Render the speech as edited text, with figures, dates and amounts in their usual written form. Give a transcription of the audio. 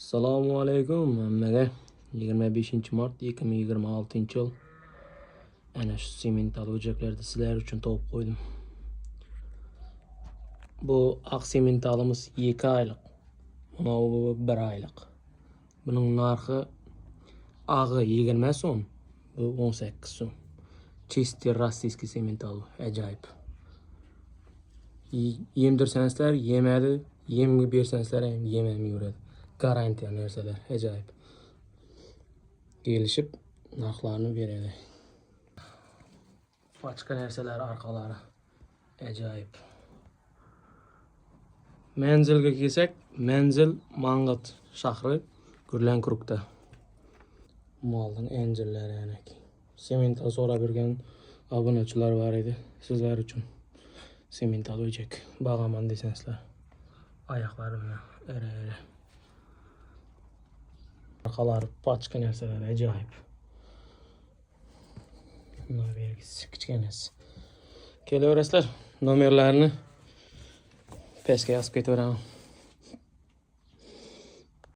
Assalomu alaykum hammaga. 25 Mart 2026-yil. Ana shu semental o'jaklarni sizlar uchun topib qo'ydim. Bu aq sementalimiz 2 oylik. Mana bu 1 oylik. Buning narxi ag'i 20 so'm, bu 18 so'm. Чистый rossiyskiy semental, ajoyib. Yemdirsansizlar yemadi, yemga bersansizlar ham yemamay yuradi. Garantiya narsalar, ajoyib. Kelishib narxlarni beradi. Boshqa narsalar orqalari ajoyib. Manzilga kelsak, manzil Mang'it shahri Gurlankurukda. Moldan anjirlar yana. Semental so'rab yurgan obunachilar bor edi. Sizlar uchun semental o'jak bog'aman desansizlar. Oyoqlari bilan ara. Orqalari boshqa narsalar ajoyib. Bunlar belgisi kichkinasi. Kelaverasizlar, nomerlarni pastga yozib ketaveraman.